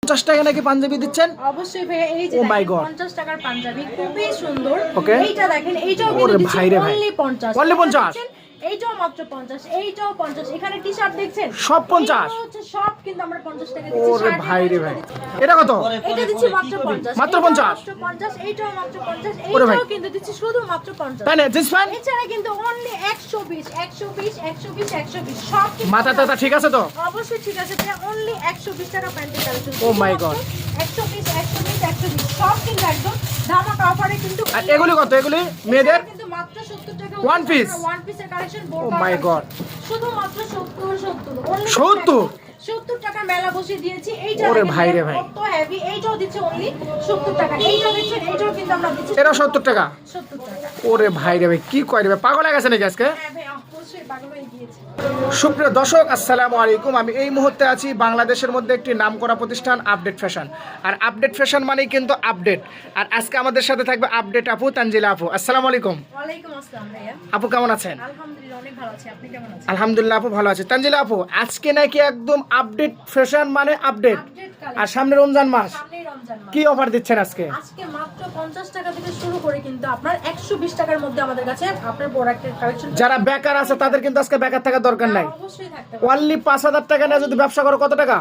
50 টাকা নাকি পাঞ্জাবি দিচ্ছেন? অবশ্যই ভাইয়া, এই যে 50 টাকার পাঞ্জাবি খুবই সুন্দর। ওকে, এইটা দেখেন, এইটাও কিন্তু দিচ্ছি only 50। only 50, এইটাও মাত্র 50, এইটাও 50। এখানে টি-শার্ট দেখছেন সব 50 হচ্ছে, সব কিন্তু আমরা 50 টাকা দিচ্ছি। ওরে ভাই রে ভাই, এটা কত? এটা দিচ্ছি মাত্র 50, মাত্র 50, এইটাও মাত্র 50, ওরে ভাই এইটাও কিন্তু দিচ্ছি শুধু মাত্র 50। তাই না? জিন্স প্যান্ট এছাড়া কিন্তু only 120 সব মাথা টাথা ঠিক আছে তো? অবশ্যই ঠিক আছে ভাইয়া, only 120 টাকা প্যান্টের কালেকশন। ও মাই গড, 120 সব কিন্তু একদম ধামাকা অফারে কিন্তু। আর এগুলি কত? এগুলি মেয়েদের কিন্তু মাত্র 70 টাকা ওয়ান পিস। ওয়ান পিসের কালেকশন। ও মাই গড, শুধু মাত্র 70 70 টাকা মেলা বসে দিয়েছি। এইটা ওরে ভাই রে ভাই, কত হেভি। এইটাও দিচ্ছে only 70 টাকা। এইটাও দিচ্ছে, এইটাও কিন্তু আমরা দিচ্ছি এটা 70 টাকা। 70 টাকা। ওরে ভাই রে ভাই, কি কয় রে ভাই, পাগল হয়ে গেছে নাকি আজকে? হ্যাঁ ভাই, অবশ্যই পাগল হয়ে গিয়েছে। সুপ্রিয় দর্শক, আসসালামু আলাইকুম। আমি এই মুহূর্তে আছি বাংলাদেশের মধ্যে একটি নামকরা প্রতিষ্ঠান আপডেট ফ্যাশন। আর আপডেট ফ্যাশন মানেই কিন্তু আপডেট। আর আজকে আমাদের সাথে থাকবে আপডেট আপু, তানজিলা আপু। আসসালামু আলাইকুম। ওয়ালাইকুম আসসালাম ভাইয়া। আপু কেমন আছেন? আলহামদুলিল্লাহ অনেক ভালো আছি, আপনি কেমন আছেন? আলহামদুলিল্লাহ আপু ভালো আছে। তানজিলা আপু, আজকে নাকি একদম আপডেট ফ্যাশন মানে আপডেট, আর সামনে রমজান মাস, সামনেই রমজান মাস। কি অফার দিচ্ছেন আজকে? আজকে মাত্র 50 টাকা থেকে শুরু করে কিন্তু আপনার 120 টাকার মধ্যে আমাদের কাছে আপনার প্রোডাক্টের কালেকশন। যারা বেকার আছে তাদের কিন্তু আজকে বেকার থাকার দরকার নাই। অবশ্যই থাকতে অনলি 5000 টাকা নিয়ে যদি ব্যবসা করো, কত টাকা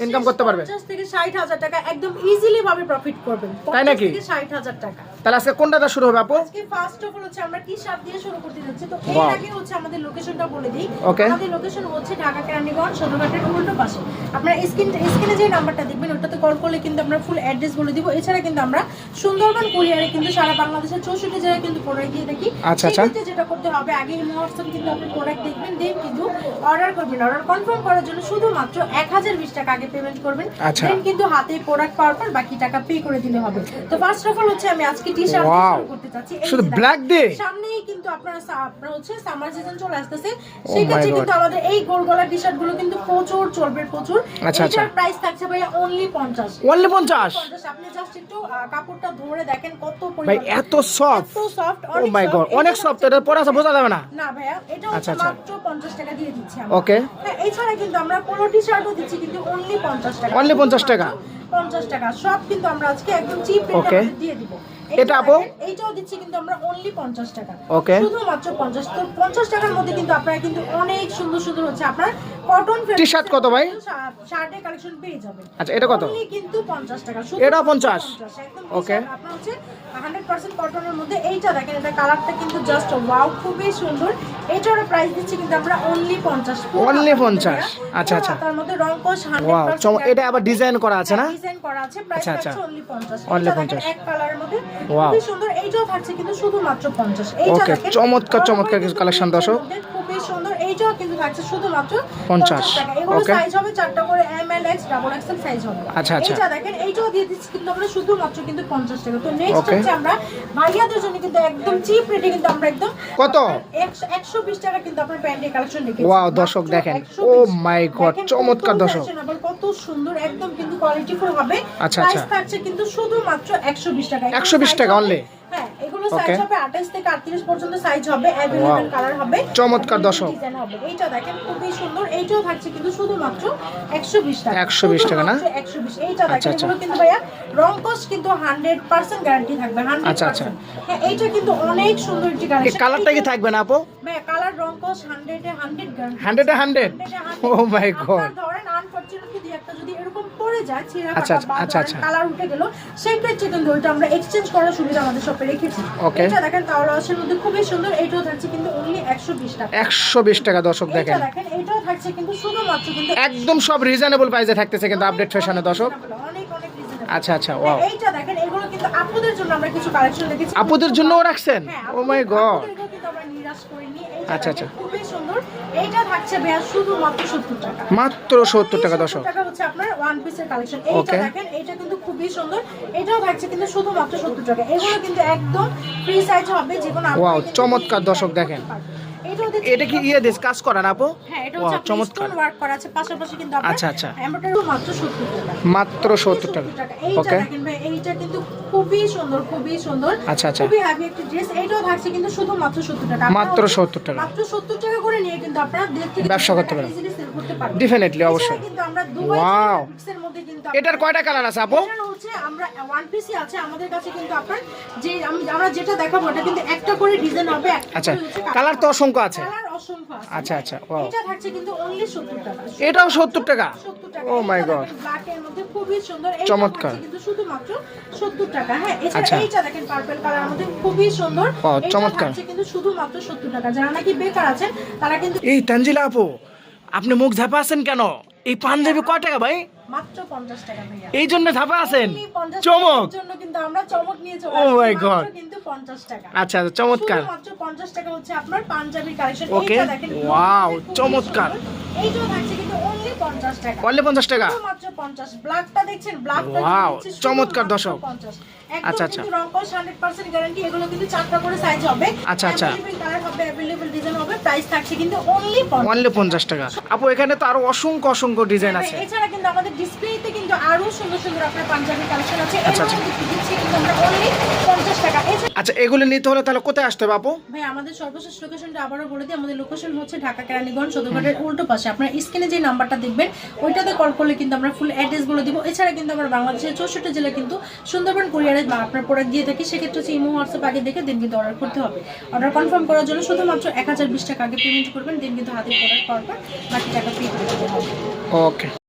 ইনকাম করতে পারবে? 50 থেকে 60,000 টাকা একদম ইজিলি ভাবে প্রফিট করবেন। তাই নাকি? 50 থেকে 60,000 টাকা। তাহলে আজকে কোনটা শুরু হবে আপু? আজকে ফার্স্ট অফ অল হচ্ছে আমরা টি-শার্ট দিয়ে শুরু করতে যাচ্ছি। তো এর Wow. আগে হচ্ছে আমাদের লোকেশনটা বলে দিই। Okay. আমাদের লোকেশন হচ্ছে ঢাকা কেরানীগঞ্জ সদরঘাটের উল্টো পাশে। আপনারা স্ক্রিনে যে নাম্বারটা দেখবেন ওটাতে কল করলে কিন্তু আমরা ফুল অ্যাড্রেস বলে দিব। এছাড়া কিন্তু আমরা সুন্দরবন কুরিয়ারে কিন্তু সারা বাংলাদেশের 64 জেলায় কিন্তু প্রোডাক্ট দিয়ে থাকি। আচ্ছা আচ্ছা। সেক্ষেত্রে যেটা করতে হবে, আগে হোয়াটসঅ্যাপ কিন্তু আপনি প্রোডাক্ট দেখবেন, দিয়ে কিন্তু অর্ডার করবেন। অর্ডার কনফার্ম করার জন্য শুধুমাত্র 1020 টাকা আগে পেমেন্ট করবেন। আচ্ছা। দেন কিন্তু হাতে প্রোডাক্ট পাওয়ার পর বাকি টাকা পে করে দিলে হবে। তো ফার্স্ট অফ অল হচ্ছে আমি আজকে টি-শার্ট দিয়ে শুরু করতে চাচ্ছি। এই শুধু যে ব্ল্যাক দিয়ে? সামনেই কিন্তু আপনারা হচ্ছে সামার সিজন চলে আসতেছে। সেই ক্ষেত্রে কিন্তু আমাদের এই গোল গলা টি-শার্ট গুলো কিন্তু প্রচুর চলবে, প্রচুর। আচ্ছা আচ্ছা। এটার প্রাইস থাকছে ভাই only 50। only 50? আপনি জাস্ট একটু কাপড়টা ধরে দেখেন কত পরিমাণ। ভাই এত সফট, এত সফট, ও মাই গড, অনেক সফট। এটা পরে আছে বোঝা যাবে না। না ভাইয়া, এটা আচ্ছা, হচ্ছে আচ্ছা। মাত্র 50 টাকা দিয়ে দিচ্ছি আমরা। ওকে। হ্যাঁ, এছাড়া কিন্তু আমরা পোলো টি-শার্টও দিচ্ছি কিন্তু only 50 টাকা। only 50 টাকা। 50 টাকা সব কিন্তু আমরা আজকে একদম চিপ ওকে। রেটে দিয়ে দিব। এটা আপু? এইটাও দিচ্ছি কিন্তু আমরা only 50 টাকা। ওকে। শুধুমাত্র 50। তো 50 টাকার মধ্যে কিন্তু আপনারা কিন্তু অনেক সুন্দর সুন্দর হচ্ছে আপনার কটন টি-শার্ট কত ভাই? শার্টের কালেকশন পেয়ে যাবেন। আচ্ছা, এটা কত? Only কিন্তু 50 টাকা। এটা 50? একদম ওকে। আপনার হচ্ছে 100% কটনের মধ্যে। এইটা দেখেন, এটা কালারটা কিন্তু জাস্ট ওয়াও, খুবই সুন্দর। এটার প্রাইস দিচ্ছি কিন্তু আমরা only 50। only 50? আচ্ছা আচ্ছা। তার মধ্যে রংকশ ওয়াও, 100%। এটা আবার ডিজাইন করা আছে না? ডিজাইন করা আছে, প্রাইস আচ্ছা, আচ্ছা। হচ্ছে only 50। Only এটা দেখেন 50 এক কালারের মধ্যে Wow. খুবই সুন্দর। এইটাও থাকছে কিন্তু শুধুমাত্র 50। এইটা ওকে, দেখেন চমৎকার চমৎকার কিছু কালেকশন দর্শক। খুবই সুন্দর। এইটাও কিন্তু থাকছে শুধুমাত্র 50 টাকা। এগুলো ওকে। সাইজ হবে 4টা করে, M L X double XL size হবে। আচ্ছা, আচ্ছা। এইটা দেখেন, এইটাও দিয়ে দিচ্ছি কিন্তু আমরা শুধুমাত্র কিন্তু 50 টাকা। তো নেক্সট ওকে। হচ্ছে আমরা ভাইয়াদের জন্য কিন্তু একদম চিপ রেটে কিন্তু আমরা একদম কত? 120 টাকা কিন্তু আপনার প্যান্টের কালেকশন রেখেছি। ওয়াও দর্শক দেখেন, ও মাই গড, চমৎকার দর্শক। কত সুন্দর, একদম কিন্তু কোয়ালিটিফুল হবে। আচ্ছা, প্রাইস আচ্ছা। থাকছে কিন্তু শুধুমাত্র 120 টাকা। 120 টাকা only? হ্যাঁ, এগুলো ওকে। সাইজ হবে 28 থেকে 38 পর্যন্ত সাইজ হবে, अवेलेबल কালার হবে, চমৎকার দর্শক। ডিজাইন হবে। এইটা দেখেন খুবই সুন্দর। এইটাও থাকছে কিন্তু শুধুমাত্র 120 টাকা। 120 টাকা না? শুধুমাত্র 120। এইটা আচ্ছা, দেখেন, আচ্ছা। এগুলো কিন্তু ভাইয়া রংকশ কিন্তু 100% গ্যারান্টি থাকবে, 100%। আচ্ছা, আচ্ছা। হ্যাঁ, এইটা কিন্তু অনেক সুন্দর একটি এই কালেকশন। কালারটা কি থাকবে না আপু? ভাইয়া কালার রংকশ 100 এ 100 গ্যারান্টি। 100 এ 100? ও মাই গড। আপনার ধরেন আনফরচুনেটলি দুই একটা যদি এরকম পড়ে যায়, ছিঁড়া আচ্ছা, ফাটা বা আচ্ছা, ধরেন আচ্ছা। কালার উঠে গেল, সেই ক্ষেত্রে কিন্তু ওইটা আমরা এক্সচেঞ্জ করার সুবিধা আমাদের শপে রেখেছি। ওকে। এটা দেখেন তাওয়াশের মধ্যে খুবই সুন্দর। এইটাও থাকছে কিন্তু only 120 টাকা। 120 টাকা দর্শক এইটা দেখেন। দেখেন, এইটাও থাকছে কিন্তু শুধুমাত্র কিন্তু একদম সব রিজনেবল প্রাইসে থাকতেছে কিন্তু আপডেট ফ্যাশনে দর্শক। অনেক অনেক reasonable। আচ্ছা আচ্ছা, ওয়াও। এইটা দেখেন, এগুলো কিন্তু আপুদের জন্য আমরা কিছু কালেকশন রেখেছি। আপুদের জন্যও রাখছেন? হ্যাঁ, ও মাই গড। আপুদেরকেও কিন্তু আমরা নিরাশ করিনি। এইটা আচ্ছা, দেখেন, আচ্ছা। খুবই সুন্দর। এইটা থাকছে ভাইয়া শুধুমাত্র 70 টাকা। মাত্র 70 টাকা দর্শক। 70 টাকা হচ্ছে আপনার ওয়ান পিসের কালেকশন। এইটা ওকে। দেখেন, এইটা কিন্তু খুবই সুন্দর। এটাও থাকছে কিন্তু শুধুমাত্র 70 টাকা। এগুলো কিন্তু একদম ফ্রি সাইজ হবে, যেকোনো আপনি ওয়াও, কিন্তু চমৎকার নিয়ে দর্শক carry দেখেন। করতে পারবেন। এটাও দিচ্ছি এটা কি ইয়ে দিস কাজ করা না আপু? হ্যাঁ, এটা ওয়াও, হচ্ছে চমৎকার। স্টোন ওয়ার্ক করা আছে, পাশাপাশি কিন্তু আপনার আচ্ছা, আচ্ছা। এমব্রয়ডারি মাত্র 70 টাকা। মাত্র 70 টাকা। এইটা ওকে। দেখেন ভাই, এইটা কিন্তু খুবই সুন্দর, খুবই সুন্দর, আচ্ছা, আচ্ছা। খুবই হেভি একটা ড্রেস। এইটাও থাকছে কিন্তু শুধু মাত্র 70 টাকা। মাত্র 70 টাকা। মাত্র 70 টাকা করে নিয়ে কিন্তু আপনারা দেড় থেকে ব্যবসা করতে পারেন। ইজিলি সেল করতে পারবেন। Definitely, অবশ্যই। এছাড়া কিন্তু আমরা দুবাই Wow! ফেব্রিক্সের মধ্যে কিন্তু এটার কয়টা কালার আছে আপু? এটার হচ্ছে আমরা ওয়ান পিসই আছে আমাদের কাছে, কিন্তু আপনার যে আমরা যেটা দেখাবো এটা কিন্তু একটা করে ডিজাইন হবে, একটা আচ্ছা, করে হচ্ছে কালার তো অসংখ্য আছে। কালার অসংখ্য আছে। আচ্ছা, আচ্ছা, wow. এটা থাকছে কিন্তু অনলি 70 টাকা। এটাও 70 টাকা। 70 টাকা। Oh my God! ব্ল্যাক এর মধ্যে খুবই সুন্দর। এইটা চমৎকার। থাকছে কিন্তু শুধুমাত্র 70 টাকা। হ্যাঁ, এছাড়া আচ্ছা। এইটা দেখেন পার্পল কালার মধ্যে খুবই সুন্দর। Wow, এইটা চমৎকার। থাকছে কিন্তু শুধুমাত্র 70 টাকা। যারা নাকি বেকার আছেন তারা কিন্তু এই তানজিলা আপু, আপনি মুখ ঝাপা আছেন কেন? এই পাঞ্জাবি কয় টাকা ভাই? মাত্র 50 টাকা ভাইয়া। এই জন্য ঝাপা আছেন? Only 50 চমক। টাকার জন্য কিন্তু আমরা চমক নিয়ে চলে Oh আসছি। my মাত্র God! কিন্তু 50 টাকা। আচ্ছা, চমৎকার। শুধুমাত্র 50 টাকা হচ্ছে আপনার পাঞ্জাবির কালেকশন। Okay, এইটা দেখেন wow, খুবই চমৎকার। সুন্দর। এইটাও থাকছে কিন্তু অনলি 50 টাকা। অনলি 50 টাকা। মাত্র 50। ব্ল্যাকটা দেখছেন, ব্ল্যাকটা Wow, হচ্ছে শুধু চমৎকার মাত্র দর্শক। 50। আচ্ছা, একদম আচ্ছা। কিন্তু রং কস 100% গ্যারান্টি। এগুলো কিন্তু 4টা করে সাইজ হবে। আচ্ছা, আচ্ছা। अवेलेबल কালার হবে, अवेलेबल ডিজাইন হবে। প্রাইস থাকছে কিন্তু অনলি 50। অনলি 50 টাকা। আপু এখানে তো আরো অসংখ্য অসংখ্য ডিজাইন আছে। এছাড়া কিন্তু আমাদের ডিসপ্লেতে কিন্তু আরো সুন্দর সুন্দর আপনার পাঞ্জাবি কালেকশন আছে। আচ্ছা, আচ্ছা। এগুলো কিন্তু দিচ্ছি কিন্তু আমরা অনলি 50 টাকা। এছাড়া আচ্ছা, এগুলো নিতে হলে তাহলে কোথায় আসতে হবে আপু? ভাই আমাদের সর্বশেষ লোকেশনটা আবারও বলে দিই। আমাদের লোকেশন হচ্ছে ঢাকা কেরানীগঞ্জ সদরঘাটের উল্টো পাশে। আপনার স্ক্রিনে যে নাম্বারটা দেখবেন ওইটাতে কল করলে কিন্তু আমরা ফুল অ্যাড্রেস বলে দিব। এছাড়া কিন্তু আমরা বাংলাদেশের 64 জেলা কিন্তু সুন্দরবন কুরিয়ারে আপনার প্রোডাক্ট দিয়ে থাকি। সেক্ষেত্রে হচ্ছে ইমো হোয়াটসঅ্যাপ আগে দেখে দিন কিন্তু অর্ডার করতে হবে। অর্ডার কনফার্ম করার জন্য শুধুমাত্র 1020 টাকা আগে পেমেন্ট করবেন, দিন কিন্তু হাতে প্রোডাক্ট পাওয়ার পর বাকি টাকা পে করে দিতে হবে। ওকে।